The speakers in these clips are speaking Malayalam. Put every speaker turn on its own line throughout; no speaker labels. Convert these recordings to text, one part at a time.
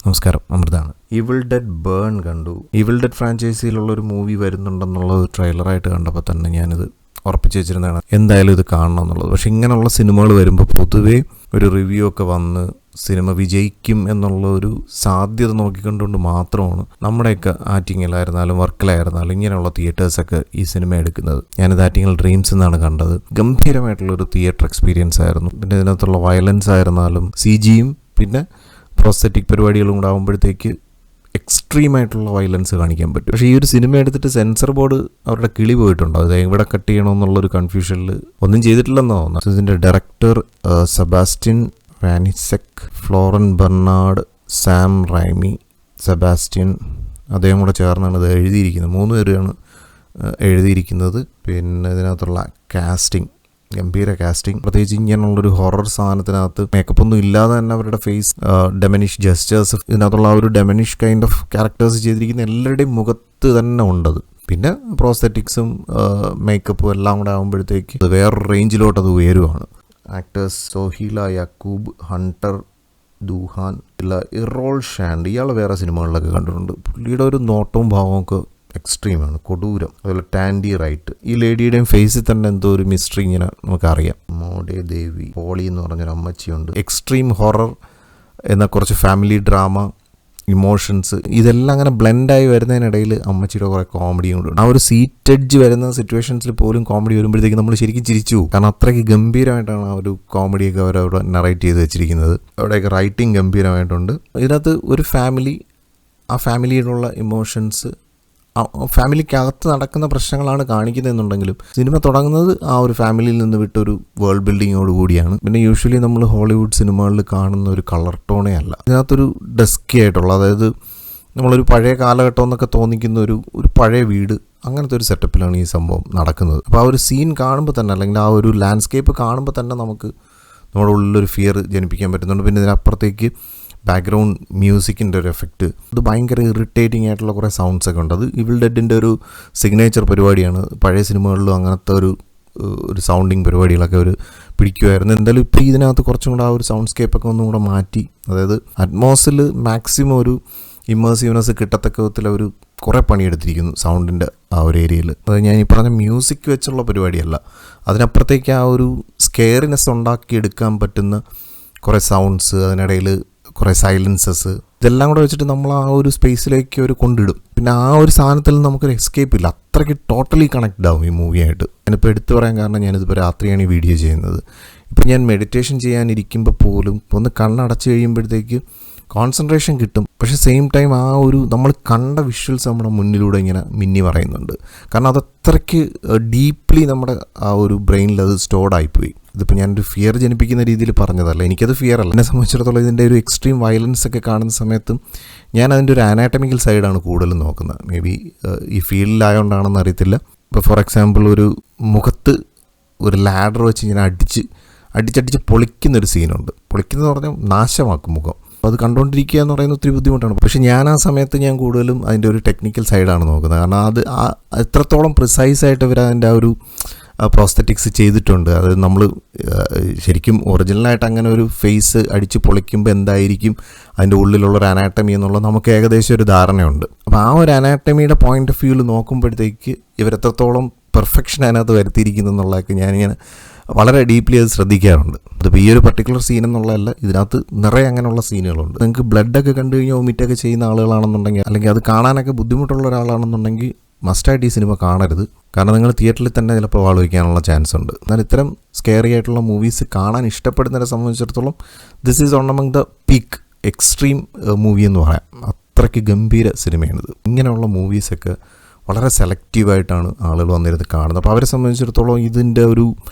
നമസ്കാരം, അമൃതാണ്. ഇവിൾ ഡെഡ് ബേൺ കണ്ടു. ഇവിൾ ഡെഡ് ഫ്രാഞ്ചൈസിയിലുള്ളൊരു മൂവി വരുന്നുണ്ടെന്നുള്ളത് ട്രെയിലറായിട്ട് കണ്ടപ്പോൾ തന്നെ ഞാനിത് ഉറപ്പിച്ച് വെച്ചിരുന്നതാണ് എന്തായാലും ഇത് കാണണം എന്നുള്ളത്. പക്ഷേ ഇങ്ങനെയുള്ള സിനിമകൾ വരുമ്പോൾ പൊതുവേ ഒരു റിവ്യൂ ഒക്കെ വന്ന് സിനിമ വിജയിക്കും എന്നുള്ള ഒരു സാധ്യത നോക്കിക്കൊണ്ടുകൊണ്ട് മാത്രമാണ് നമ്മുടെയൊക്കെ ആറ്റിങ്ങലായിരുന്നാലും വർക്കലായിരുന്നാലും ഇങ്ങനെയുള്ള തിയേറ്റേഴ്സൊക്കെ ഈ സിനിമ എടുക്കുന്നത്. ഞാനിത് ആറ്റിങ്ങൽ ഡ്രീംസ് എന്നാണ് കണ്ടത്. ഗംഭീരമായിട്ടുള്ളൊരു തിയേറ്റർ എക്സ്പീരിയൻസ് ആയിരുന്നു. പിന്നെ ഇതിനകത്തുള്ള വയലൻസ് ആയിരുന്നാലും CGയും പിന്നെ പ്രോസ്തെറ്റിക് പരിപാടികളും കൂടെ ആകുമ്പോഴത്തേക്ക് എക്സ്ട്രീമായിട്ടുള്ള വയലൻസ് കാണിക്കാൻ പറ്റും. പക്ഷേ ഈ ഒരു സിനിമ എടുത്തിട്ട് സെൻസർ ബോർഡ് അവരുടെ കിളി പോയിട്ടുണ്ടോ, അത് എവിടെ കട്ട് ചെയ്യണമെന്നുള്ളൊരു കൺഫ്യൂഷനിൽ ഒന്നും ചെയ്തിട്ടില്ലെന്ന് തോന്നുന്നു. ഇതിൻ്റെ director Sebastian Vanicek, Florent Bernard, Sam Raimi, Sebastian അദ്ദേഹം കൂടെ ചേർന്നാണ് ഇത് എഴുതിയിരിക്കുന്നത്. 3 പേരാണ് എഴുതിയിരിക്കുന്നത്. പിന്നെ ഇതിനകത്തുള്ള കാസ്റ്റിംഗ് ഗംഭീര കാസ്റ്റിംഗ്. പ്രത്യേകിച്ച് ഇങ്ങനെയുള്ളൊരു ഹൊറർ സാധനത്തിനകത്ത് മേക്കപ്പ് ഒന്നും ഇല്ലാതെ തന്നെ അവരുടെ ഫേസ് ഡെമനിഷ് ജസ്റ്റേഴ്സ്, ഇതിനകത്തുള്ള ആ ഒരു ഡെമനിഷ് കൈൻഡ് ഓഫ് ക്യാരക്ടേഴ്സ് ചെയ്തിരിക്കുന്ന എല്ലാവരുടെയും മുഖത്ത് തന്നെ ഉണ്ടത്. പിന്നെ പ്രോസ്തെറ്റിക്സും മേക്കപ്പും എല്ലാം കൂടെ ആകുമ്പോഴത്തേക്ക് വേറൊരു റേഞ്ചിലോട്ട് അത് ഉയരുവാണ്. ആക്ടേഴ്സ് സോഹീല യാക്കൂബ്, ഹണ്ടർ ദൂഹാൻ, ഇറോൾ ഷാൻഡ്, ഇയാൾ വേറെ സിനിമകളിലൊക്കെ കണ്ടിട്ടുണ്ട്. പുള്ളിയുടെ ഒരു നോട്ടവും ഭാവമൊക്കെ എക്സ്ട്രീമാണ്, കൊടൂരം. അതുപോലെ ടാൻഡി റൈറ്റ്, ഈ ലേഡിയുടെയും ഫേസിൽ തന്നെ എന്തോ ഒരു മിസ്റ്ററി ഇങ്ങനെ നമുക്കറിയാം. മോഡേ ദേവി, പോളി എന്ന് പറഞ്ഞൊരു അമ്മച്ചിയുണ്ട്. എക്സ്ട്രീം ഹൊറർ എന്ന കുറച്ച് ഫാമിലി ഡ്രാമ, ഇമോഷൻസ്, ഇതെല്ലാം അങ്ങനെ ബ്ലെൻഡായി വരുന്നതിനിടയിൽ അമ്മച്ചിയുടെ കുറേ കോമഡിയും കൂടെ ഉണ്ട്. ആ ഒരു സീറ്റഡ്ജ് വരുന്ന സിറ്റുവേഷൻസിൽ പോലും കോമഡി വരുമ്പോഴത്തേക്ക് നമ്മൾ ശരിക്കും ചിരിച്ചു പോകും. കാരണം അത്രയ്ക്ക് ഗംഭീരമായിട്ടാണ് ആ ഒരു കോമഡിയൊക്കെ അവരവിടെ നറേറ്റ് ചെയ്ത് വെച്ചിരിക്കുന്നത്. അവിടെയൊക്കെ റൈറ്റിംഗ് ഗംഭീരമായിട്ടുണ്ട്. ഇതിനകത്ത് ഒരു ഫാമിലി, ആ ഫാമിലിയിലുള്ള ഇമോഷൻസ്, ഫാമിലിക്കകത്ത് നടക്കുന്ന പ്രശ്നങ്ങളാണ് കാണിക്കുന്നതെന്നുണ്ടെങ്കിലും സിനിമ തുടങ്ങുന്നത് ആ ഒരു ഫാമിലിയിൽ നിന്ന് വിട്ടൊരു വേൾഡ് ബിൽഡിങ്ങോട് കൂടിയാണ്. പിന്നെ യൂഷ്വലി നമ്മൾ ഹോളിവുഡ് സിനിമകളിൽ കാണുന്ന ഒരു കളർ ടോണേ അല്ല. ഇതിനകത്തൊരു ഡസ്കി ആയിട്ടുള്ള, അതായത് നമ്മളൊരു പഴയ കാലഘട്ടം എന്നൊക്കെ തോന്നിക്കുന്ന ഒരു പഴയ വീട്, അങ്ങനത്തെ ഒരു സെറ്റപ്പിലാണ് ഈ സംഭവം നടക്കുന്നത്. അപ്പോൾ ആ ഒരു സീൻ കാണുമ്പോൾ തന്നെ, അല്ലെങ്കിൽ ആ ഒരു ലാൻഡ്സ്കേപ്പ് കാണുമ്പോൾ തന്നെ നമുക്ക് നമ്മുടെ ഉള്ളിലൊരു ഫിയർ ജനിപ്പിക്കാൻ പറ്റുന്നുണ്ട്. പിന്നെ ഇതിനപ്പുറത്തേക്ക് ബാക്ക്ഗ്രൗണ്ട് മ്യൂസിക്കിൻ്റെ ഒരു എഫക്റ്റ്, അത് ഭയങ്കര ഇറിറ്റേറ്റിംഗ് ആയിട്ടുള്ള കുറേ സൗണ്ട്സ് ഒക്കെ ഉണ്ട്. അത് ഇവിൾ ഡെഡിൻ്റെ ഒരു സിഗ്നേച്ചർ പരിപാടിയാണ്. പഴയ സിനിമകളിലും അങ്ങനത്തെ ഒരു സൗണ്ടിങ് പരിപാടികളൊക്കെ അവർ പിടിക്കുമായിരുന്നു. എന്തായാലും ഇപ്പോൾ ഇതിനകത്ത് കുറച്ചും കൂടെ ആ ഒരു സൗണ്ട് സ്കേപ്പൊക്കെ ഒന്നും കൂടെ മാറ്റി, അതായത് അറ്റ്മോസിൽ മാക്സിമം ഒരു ഇമ്മേഴ്സീവ്നെസ് കിട്ടത്തക്ക വിധത്തിൽ അവർ കുറേ പണിയെടുത്തിരിക്കുന്നു സൗണ്ടിൻ്റെ ആ ഒരു ഏരിയയിൽ. അത് ഞാൻ ഈ പറഞ്ഞ മ്യൂസിക് വെച്ചുള്ള പരിപാടിയല്ല, അതിനപ്പുറത്തേക്ക് ആ ഒരു സ്കെയറിനെസ് ഉണ്ടാക്കിയെടുക്കാൻ പറ്റുന്ന കുറേ സൗണ്ട്സ്, അതിനിടയിൽ കുറേ സൈലൻസസ്, ഇതെല്ലാം കൂടെ വെച്ചിട്ട് നമ്മൾ ആ ഒരു സ്പേസിലേക്ക് ഒരു കൊണ്ടിടും. പിന്നെ ആ ഒരു സാധനത്തിൽ നമുക്കൊരു എസ്കേപ്പ് ഇല്ല, അത്രയ്ക്ക് ടോട്ടലി കണക്റ്റഡ് ആവും ഈ മൂവിയായിട്ട്. ഞാനിപ്പോൾ എടുത്തു പറയാൻ കാരണം, ഞാനിതിപ്പോൾ രാത്രിയാണ് ഈ വീഡിയോ ചെയ്യുന്നത്. ഇപ്പോൾ ഞാൻ മെഡിറ്റേഷൻ ചെയ്യാനിരിക്കുമ്പോൾ പോലും ഒന്ന് കണ്ണടച്ച് കഴിയുമ്പോഴത്തേക്ക് കോൺസെൻട്രേഷൻ കിട്ടും. പക്ഷേ സെയിം ടൈം ആ ഒരു നമ്മൾ കണ്ട വിഷ്വൽസ് നമ്മുടെ മുന്നിലൂടെ ഇങ്ങനെ മിന്നി പറയുന്നുണ്ട്. കാരണം അതത്രയ്ക്ക് ഡീപ്ലി നമ്മുടെ ആ ഒരു ബ്രെയിനിൽ അത് സ്റ്റോർഡായിപ്പോയി. ഇതിപ്പോൾ ഞാനൊരു ഫിയർ ജനിപ്പിക്കുന്ന രീതിയിൽ പറഞ്ഞതല്ല, എനിക്കത് ഫിയർ അല്ല. എന്നെ സംബന്ധിച്ചിടത്തോളം ഇതിൻ്റെ ഒരു എക്സ്ട്രീം വയലൻസ് ഒക്കെ കാണുന്ന സമയത്തും ഞാൻ അതിൻ്റെ ഒരു അനാറ്റമിക്കൽ സൈഡാണ് കൂടുതലും നോക്കുന്നത്. മേ ബി ഈ ഫീൽഡിലായതുകൊണ്ടാണെന്ന് അറിയത്തില്ല. ഇപ്പോൾ ഫോർ എക്സാമ്പിൾ ഒരു മുഖത്ത് ഒരു ലാഡർ വെച്ച് ഇങ്ങനെ അടിച്ചടിച്ച് പൊളിക്കുന്നൊരു സീനുണ്ട്. പൊളിക്കുന്നതെന്ന് പറഞ്ഞാൽ നാശമാക്കും മുഖം. അപ്പോൾ അത് കണ്ടുകൊണ്ടിരിക്കുക എന്ന് പറയുന്നത് ഒത്തിരി ബുദ്ധിമുട്ടാണ്. പക്ഷേ ഞാൻ ആ സമയത്ത് ഞാൻ കൂടുതലും അതിൻ്റെ ഒരു ടെക്നിക്കൽ സൈഡാണ് നോക്കുന്നത്. കാരണം അത് എത്രത്തോളം പ്രിസൈസായിട്ട് ഇവർ അതിൻ്റെ ആ ഒരു പ്രോസ്തെറ്റിക്സ് ചെയ്തിട്ടുണ്ട്. അത് നമ്മൾ ശരിക്കും ഒറിജിനലായിട്ട് അങ്ങനെ ഒരു ഫേസ് അടിച്ച് പൊളിക്കുമ്പോൾ എന്തായിരിക്കും അതിൻ്റെ ഉള്ളിലുള്ളൊരു അനാട്ടമി എന്നുള്ളത് നമുക്ക് ഏകദേശം ഒരു ധാരണയുണ്ട്. അപ്പോൾ ആ ഒരു അനാട്ടമിയുടെ പോയിന്റ് ഓഫ് വ്യൂവിൽ നോക്കുമ്പോഴത്തേക്ക് ഇവരെത്രത്തോളം പെർഫെക്ഷൻ അതിനകത്ത് വരുത്തിയിരിക്കുന്നു എന്നുള്ളതൊക്കെ ഞാനിങ്ങനെ വളരെ ഡീപ്ലി അത് ശ്രദ്ധിക്കാറുണ്ട്. അതിപ്പോൾ ഈ ഒരു പർട്ടിക്കുലർ സീൻ എന്നുള്ളതല്ല, ഇതിനകത്ത് നിറയെ അങ്ങനെയുള്ള സീനുകളുണ്ട്. നിങ്ങൾക്ക് ബ്ലഡൊക്കെ കണ്ടു കഴിഞ്ഞാൽ വൊമിറ്റൊക്കെ ചെയ്യുന്ന ആളുകളാണെന്നുണ്ടെങ്കിൽ, അല്ലെങ്കിൽ അത് കാണാനൊക്കെ ബുദ്ധിമുട്ടുള്ള ഒരാളാണെന്നുണ്ടെങ്കിൽ മസ്റ്റായിട്ട് ഈ സിനിമ കാണരുത്. കാരണം നിങ്ങൾ തിയേറ്ററിൽ തന്നെ ചിലപ്പോൾ വാൾ വയ്ക്കാനുള്ള ചാൻസ് ഉണ്ട്. എന്നാൽ ഇത്തരം സ്കെയറി ആയിട്ടുള്ള മൂവീസ് കാണാൻ ഇഷ്ടപ്പെടുന്നവരെ സംബന്ധിച്ചിടത്തോളം this is one among the peak extreme movie എന്ന് പറയാം. അത്രയ്ക്ക് ഗംഭീര സിനിമയാണിത്. ഇങ്ങനെയുള്ള മൂവീസൊക്കെ വളരെ സെലക്റ്റീവായിട്ടാണ് ആളുകൾ വന്നിരുന്ന് കാണുന്നത്. അപ്പോൾ അവരെ സംബന്ധിച്ചിടത്തോളം ഇതിൻ്റെ ഒരു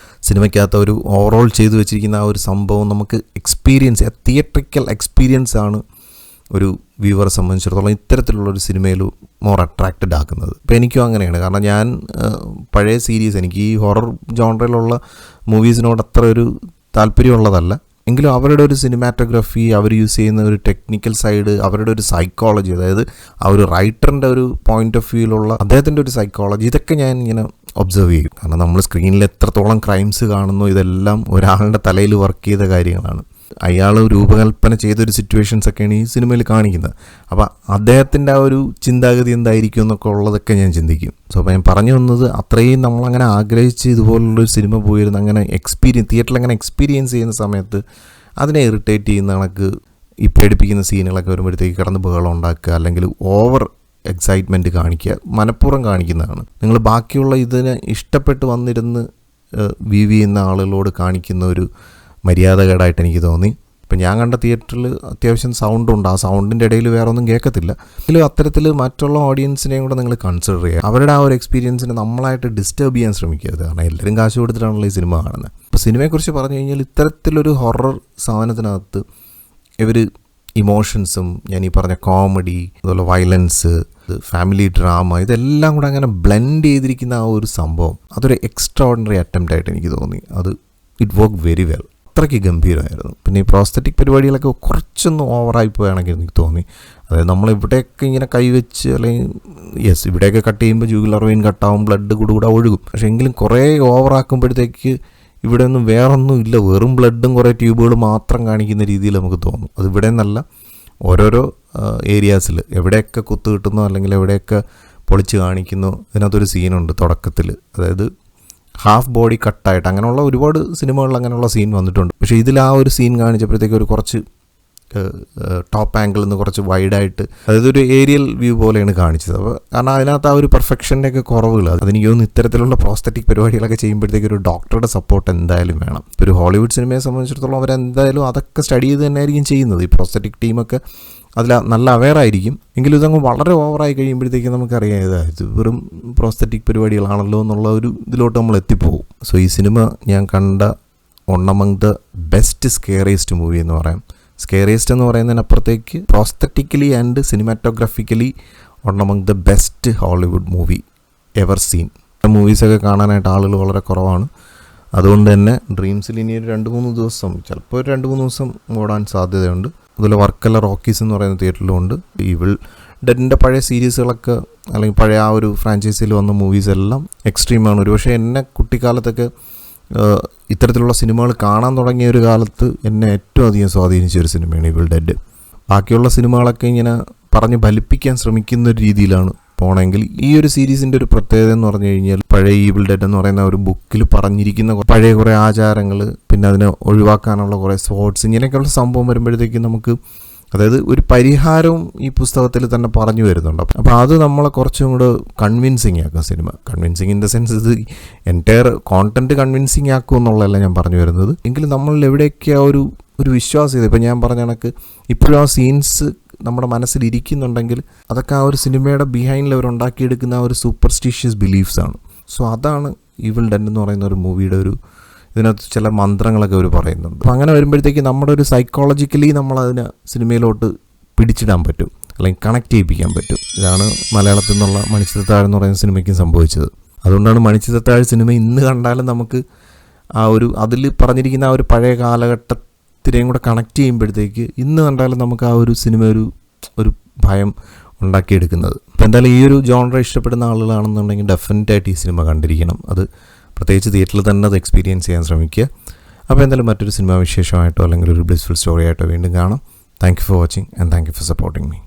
സിനിമയ്ക്കകത്ത് ഒരു ഓവറോൾ ചെയ്തു വെച്ചിരിക്കുന്ന ആ ഒരു സംഭവം നമുക്ക് എക്സ്പീരിയൻസ്, തിയേറ്ററിക്കൽ എക്സ്പീരിയൻസ് ആണ് ഒരു വ്യൂവറെ സംബന്ധിച്ചിടത്തോളം ഇത്തരത്തിലുള്ളൊരു സിനിമയിൽ മോർ അട്രാക്റ്റഡ് ആക്കുന്നത്. ഇപ്പോൾ എനിക്കും അങ്ങനെയാണ്. കാരണം ഞാൻ പഴയ സീരീസ്, എനിക്ക് ഈ ഹൊറർ ജോണറിലുള്ള മൂവീസിനോട് അത്ര ഒരു താല്പര്യമുള്ളതല്ല. എങ്കിലും അവരുടെ ഒരു സിനിമാറ്റോഗ്രാഫി, അവർ യൂസ് ചെയ്യുന്ന ഒരു ടെക്നിക്കൽ സൈഡ്, അവരുടെ ഒരു സൈക്കോളജി, അതായത് ആ ഒരു റൈറ്ററിൻ്റെ ഒരു പോയിന്റ് ഓഫ് വ്യൂയിലുള്ള അദ്ദേഹത്തിൻ്റെ ഒരു സൈക്കോളജി, ഇതൊക്കെ ഞാൻ ഇങ്ങനെ ഒബ്സർവ് ചെയ്യും. കാരണം നമ്മൾ സ്ക്രീനിൽ എത്രത്തോളം ക്രൈംസ് കാണുന്നു, ഇതെല്ലാം ഒരാളുടെ തലയിൽ വർക്ക് ചെയ്ത കാര്യങ്ങളാണ്. അയാൾ രൂപകൽപ്പന ചെയ്തൊരു സിറ്റുവേഷൻസൊക്കെയാണ് ഈ സിനിമയിൽ കാണിക്കുന്നത്. അപ്പോൾ അദ്ദേഹത്തിൻ്റെ ആ ഒരു ചിന്താഗതി എന്തായിരിക്കും എന്നൊക്കെ ഉള്ളതൊക്കെ ഞാൻ ചിന്തിക്കും. സോ അപ്പോൾ ഞാൻ പറഞ്ഞു വന്നത്, അത്രയും നമ്മളങ്ങനെ ആഗ്രഹിച്ച് ഇതുപോലുള്ളൊരു സിനിമ പോയിരുന്ന് അങ്ങനെ തിയേറ്ററിൽ അങ്ങനെ എക്സ്പീരിയൻസ് ചെയ്യുന്ന സമയത്ത് അതിനെ ഇറിറ്റേറ്റ് ചെയ്യുന്ന കണക്ക് ഈ പേടിപ്പിക്കുന്ന സീനുകളൊക്കെ വരുമ്പോഴത്തേക്ക് കിടന്ന് ബഹളം ഉണ്ടാക്കുക, അല്ലെങ്കിൽ ഓവർ എക്സൈറ്റ്മെൻറ്റ് കാണിക്കുക, മനഃപൂർവ്വം കാണിക്കുന്നതാണ്. നിങ്ങൾ ബാക്കിയുള്ള ഇതിനെ ഇഷ്ടപ്പെട്ട് വന്നിരുന്ന് വ്യൂ ചെയ്യുന്ന ആളുകളോട് കാണിക്കുന്ന ഒരു മര്യാദകേടായിട്ട് എനിക്ക് തോന്നി. ഇപ്പം ഞാൻ കണ്ട തിയേറ്ററിൽ അത്യാവശ്യം സൗണ്ടുണ്ട്, ആ സൗണ്ടിൻ്റെ ഇടയിൽ വേറെ ഒന്നും കേൾക്കത്തില്ല. എങ്കിലും അത്തരത്തിൽ മറ്റുള്ള ഓഡിയൻസിനെയും കൂടെ നിങ്ങൾ കൺസിഡർ ചെയ്യുക. അവരുടെ ആ ഒരു എക്സ്പീരിയൻസിനെ നമ്മളായിട്ട് ഡിസ്റ്റർബ് ചെയ്യാൻ ശ്രമിക്കരുത്. കാരണം എല്ലാവരും കാശ് കൊടുത്തിട്ടാണല്ലോ ഈ സിനിമ കാണുന്നത്. അപ്പോൾ സിനിമയെക്കുറിച്ച് പറഞ്ഞു കഴിഞ്ഞാൽ ഇത്തരത്തിലൊരു ഹൊറർ സാധനത്തിനകത്ത് ഇവർ ഇമോഷൻസും ഞാൻ ഈ പറഞ്ഞ കോമഡി, അതുപോലെ വയലൻസ്, ഫാമിലി ഡ്രാമ, ഇതെല്ലാം കൂടെ അങ്ങനെ ബ്ലെൻഡ് ചെയ്തിരിക്കുന്ന ആ ഒരു സംഭവം അതൊരു എക്സ്ട്രാ ഓർഡിനറി അറ്റംപ്റ്റ് ആയിട്ട് എനിക്ക് തോന്നി. It work very well. അത്രയ്ക്ക് ഗംഭീരമായിരുന്നു. പിന്നെ ഈ പ്രോസ്തറ്റിക് പരിപാടികളൊക്കെ കുറച്ചൊന്ന് ഓവറായി പോയാണെങ്കിൽ എനിക്ക് തോന്നി. അതായത് നമ്മളിവിടെയൊക്കെ ഇങ്ങനെ കൈവച്ച്, അല്ലെങ്കിൽ ഇവിടെയൊക്കെ കട്ട് ചെയ്യുമ്പോൾ ജൂഗുലർ വെയിൻ കട്ടാവും, ബ്ലഡ് കൂടെ ഒഴുകും. പക്ഷേ എങ്കിലും കുറേ ഓവറാക്കുമ്പോഴത്തേക്ക് ഇവിടെ ഒന്നും വേറൊന്നും ഇല്ല, വെറും ബ്ലഡും കുറേ ട്യൂബുകളും മാത്രം കാണിക്കുന്ന രീതിയിൽ നമുക്ക് തോന്നും. അത് ഇവിടെ നിന്നല്ല, ഓരോരോ ഏരിയാസിൽ എവിടെയൊക്കെ കുത്തു കിട്ടുന്നോ അല്ലെങ്കിൽ എവിടെയൊക്കെ പൊളിച്ച് കാണിക്കുന്നോ ഇതിനകത്തൊരു സീനുണ്ട് തുടക്കത്തിൽ. അതായത് ഹാഫ് ബോഡി കട്ടായിട്ട്, അങ്ങനെയുള്ള ഒരുപാട് സിനിമകളിൽ അങ്ങനെയുള്ള സീൻ വന്നിട്ടുണ്ട്. പക്ഷേ ഇതിൽ ആ ഒരു സീൻ കാണിച്ചപ്പോഴത്തേക്ക് ഒരു കുറച്ച് ടോപ്പ് ആംഗിളിൽ നിന്ന് കുറച്ച് വൈഡായിട്ട്, അതായത് ഒരു ഏരിയൽ വ്യൂ പോലെയാണ് കാണിച്ചത്. അപ്പോൾ കാരണം അതിനകത്ത് ആ ഒരു പെർഫെക്ഷൻ്റെ ഒക്കെ കുറവുകൾ, അതെനിക്ക് തോന്നുന്നു ഇത്തരത്തിലുള്ള പ്രോസ്തറ്റിക് പരിപാടികളൊക്കെ ചെയ്യുമ്പോഴത്തേക്ക് ഒരു ഡോക്ടറുടെ സപ്പോർട്ട് എന്തായാലും വേണം. ഇപ്പോൾ ഒരു ഹോളിവുഡ് സിനിമയെ സംബന്ധിച്ചിടത്തോളം അവരെന്തായാലും അതൊക്കെ സ്റ്റഡി ചെയ്ത് തന്നെയായിരിക്കും ചെയ്യുന്നത്. ഈ പ്രോസ്തറ്റിക് ടീമൊക്കെ അതിൽ നല്ല അവെയർ ആയിരിക്കും. എങ്കിലും ഇതങ്ങ് വളരെ ഓവറായി കഴിയുമ്പോഴത്തേക്കും നമുക്കറിയാം ഇത് വെറും പ്രോസ്തറ്റിക് പരിപാടികളാണല്ലോ എന്നുള്ള ഒരു ഇതിലോട്ട് നമ്മൾ എത്തിപ്പോകും. സോ ഈ സിനിമ ഞാൻ കണ്ട one among the best scariest movie എന്ന് പറയാം. സ്കെയറിയസ്റ്റ് എന്ന് പറയുന്നതിനപ്പുറത്തേക്ക് prosthetically and cinematographically one among the best Hollywood movie ever seen. മൂവീസൊക്കെ കാണാനായിട്ട് ആളുകൾ വളരെ കുറവാണ്. അതുകൊണ്ട് തന്നെ ഡ്രീംസിൽ ഇനി ഒരു 2-3 ദിവസം, ചിലപ്പോൾ ഒരു 2-3 ദിവസം ഓടാൻ സാധ്യതയുണ്ട്. അതുപോലെ വർക്കല റോക്കീസ് എന്ന് പറയുന്ന തിയേറ്ററിലുമുണ്ട്. ഈവിൾ ഡെഡിൻ്റെ പഴയ സീരീസുകളൊക്കെ, അല്ലെങ്കിൽ പഴയ ആ ഒരു ഫ്രാഞ്ചൈസിയിൽ വന്ന മൂവീസ് എല്ലാം എക്സ്ട്രീമാണ്. ഒരുപക്ഷെ എന്നെ കുട്ടിക്കാലത്തൊക്കെ ഇത്തരത്തിലുള്ള സിനിമകൾ കാണാൻ തുടങ്ങിയ ഒരു കാലത്ത് എന്നെ ഏറ്റവും അധികം സ്വാധീനിച്ച ഒരു സിനിമയാണ് ഈവിൾ ഡെഡ്. ബാക്കിയുള്ള സിനിമകളൊക്കെ ഇങ്ങനെ പറഞ്ഞ് ഫലിപ്പിക്കാൻ ശ്രമിക്കുന്ന ഒരു രീതിയിലാണ് പോണെങ്കിൽ, ഈ ഒരു സീരീസിൻ്റെ ഒരു പ്രത്യേകത എന്ന് പറഞ്ഞു കഴിഞ്ഞാൽ പഴയ ഈവിൾ ഡെഡ് എന്ന് പറയുന്ന ഒരു ബുക്കിൽ പറഞ്ഞിരിക്കുന്ന പഴയ കുറേ ആചാരങ്ങൾ, പിന്നെ അതിനെ ഒഴിവാക്കാനുള്ള കുറേ സ്പോർട്സ്, ഇങ്ങനെയൊക്കെയുള്ള സംഭവം വരുമ്പോഴത്തേക്കും നമുക്ക്, അതായത് ഒരു പരിഹാരവും ഈ പുസ്തകത്തിൽ തന്നെ പറഞ്ഞു വരുന്നുണ്ട്. അപ്പോൾ അത് നമ്മളെ കുറച്ചും കൂടെ കൺവിൻസിങ് ആക്കും cinema. Convincing in the sense ഇത് എൻറ്റയർ കോണ്ടൻറ്റ് കൺവിൻസിങ് ആക്കും എന്നുള്ളതല്ല ഞാൻ പറഞ്ഞു വരുന്നത്. എങ്കിലും നമ്മളിൽ എവിടെയൊക്കെ ആ ഒരു വിശ്വാസ്യത, ഇപ്പോൾ ഞാൻ പറഞ്ഞ കണക്ക് ഇപ്പോഴും ആ സീൻസ് നമ്മുടെ മനസ്സിലിരിക്കുന്നുണ്ടെങ്കിൽ അതൊക്കെ ആ ഒരു സിനിമയുടെ ബിഹൈൻഡിൽ അവരുണ്ടാക്കിയെടുക്കുന്ന ആ ഒരു സൂപ്പർസ്റ്റിഷ്യസ് ബിലീഫ്സാണ്. സോ അതാണ് ഈവിൾ ഡെഡ് എന്ന് പറയുന്ന ഒരു മൂവിയുടെ ഇതിനകത്ത് ചില മന്ത്രങ്ങളൊക്കെ അവർ പറയുന്നുണ്ട്. അപ്പോൾ അങ്ങനെ വരുമ്പോഴത്തേക്ക് നമ്മുടെ ഒരു സൈക്കോളജിക്കലി നമ്മളതിനെ സിനിമയിലോട്ട് പിടിച്ചിടാൻ പറ്റും, അല്ലെങ്കിൽ കണക്ട് ചെയ്യിപ്പിക്കാൻ പറ്റും. ഇതാണ് മലയാളത്തിൽ നിന്നുള്ള മണിച്ചിത്രത്താഴ് എന്ന് പറയുന്ന സിനിമയ്ക്കും സംഭവിച്ചത്. അതുകൊണ്ടാണ് മണിച്ചിത്രത്താഴ് സിനിമ ഇന്ന് കണ്ടാലും നമുക്ക് ആ ഒരു അതിൽ പറഞ്ഞിരിക്കുന്ന ആ ഒരു പഴയ കാലഘട്ടത്തിനെയും കൂടെ കണക്ട് ചെയ്യുമ്പോഴത്തേക്ക് ഇന്ന് കണ്ടാലും നമുക്ക് ആ ഒരു സിനിമ ഒരു ഭയം ഉണ്ടാക്കിയെടുക്കുന്നത്. അപ്പോൾ എന്തായാലും ഈ ഒരു ജോണർ ഇഷ്ടപ്പെടുന്ന ആളുകളാണെന്നുണ്ടെങ്കിൽ ഡെഫിനറ്റായിട്ട് ഈ സിനിമ കണ്ടിരിക്കണം. അത് പ്രത്യേകിച്ച് തിയേറ്ററിൽ തന്നെ അത് എക്സ്പീരിയൻസ് ചെയ്യാൻ ശ്രമിക്കുക. അപ്പോൾ എന്തായാലും മറ്റൊരു സിനിമാ വിശേഷമായിട്ടോ അല്ലെങ്കിൽ ഒരു ബ്ലിസ്ഫുൾ സ്റ്റോറി ആയിട്ടോ വീണ്ടും കാണാം. Thank you for watching and thank you for supporting me.